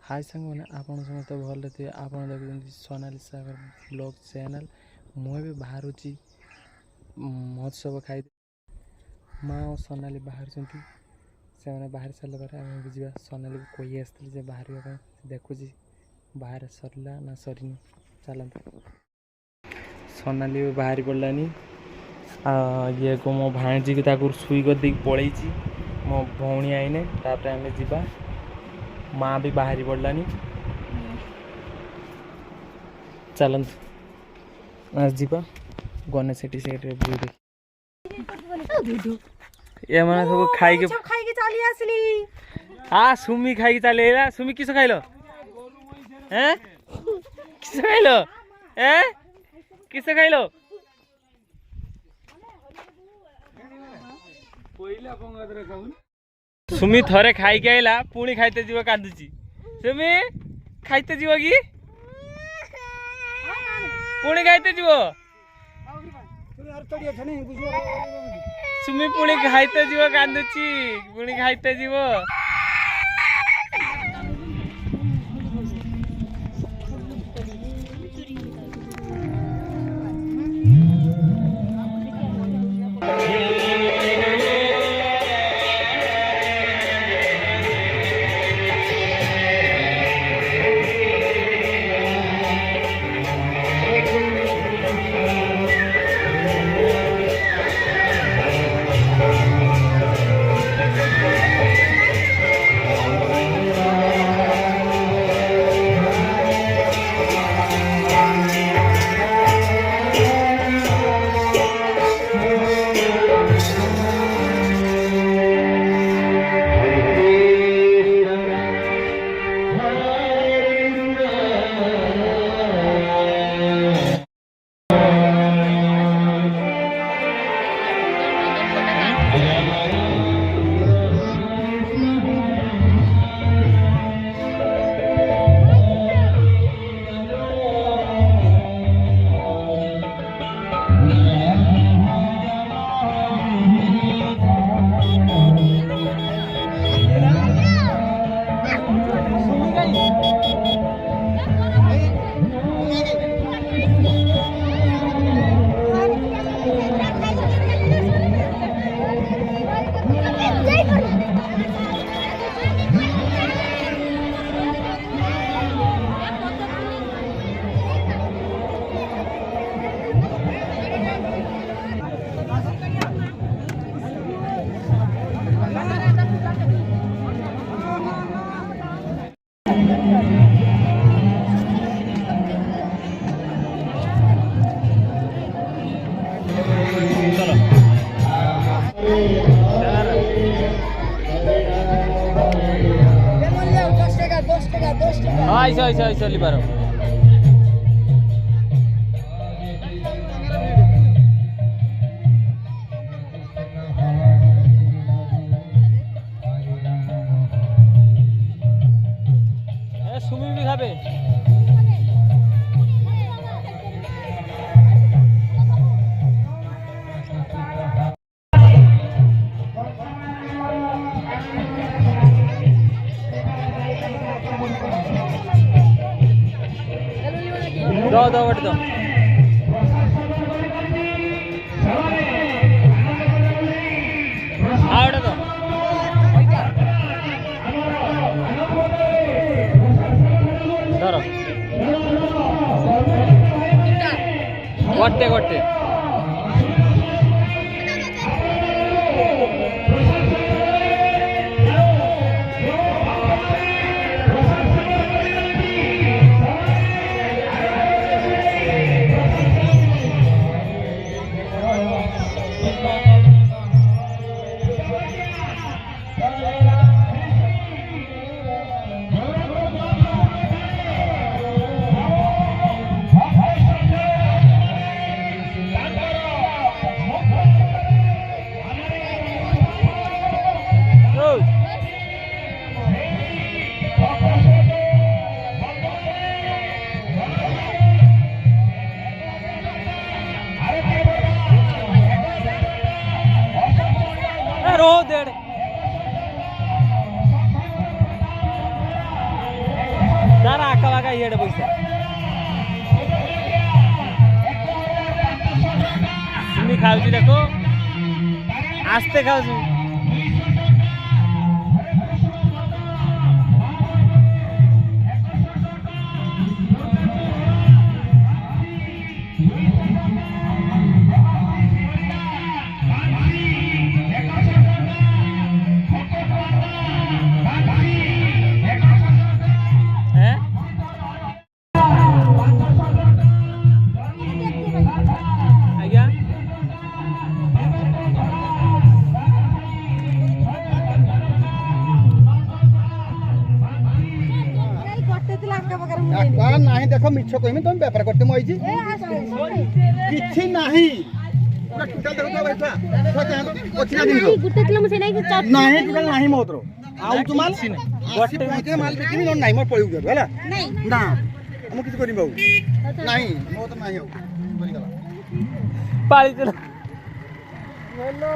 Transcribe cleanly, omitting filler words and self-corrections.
हाय सांग मैंने आपन समस्त भल थे आप देखते सोनाली सागर ब्लॉग चैनल मुझे बाहर महोत्सव खाई माँ और सोनाली बाहर से बाहर सारा पर आम भी जा सोनाली को कही आसती बाहर देखुची बाहर सरला ना सरनी चलते सोनाली बाहरी पड़ानी ये को मो भाणजी को सुई कर पलि मो भौणी आईने तापर आम जा माँ भी बाहरी पड़ानी चलते जा गने से ये मैंने सब खाई के चली आसली हाँ सुमी खाई चले सुमी किस खाइल हैं किस खाइल हैं किस खाइल सुमी थरे खाई के आइला पुणी खाइते जीव कांदुची सुमी खाइते जीव कि पुणी खाइते जीव सुमी पुणी खाइते जीव कांदुची पुणी खाइते जीव ऐसा लिबार सुमी भी खाबे दो बट दो आवड़ दो धर गोटे गोटे ये पैसा सुनी खाऊ देखो आस्ते खाऊ आज्ञा नहीं देख मिछ कहमी तुम बेपार करते मुझे किसी नहीं नहीं नहीं मोर आउ तुम माल बिकनी नहीं मोर पड़ू है ना मुझे किसी करी नहीं मो तो नहीं पाली चला बोलो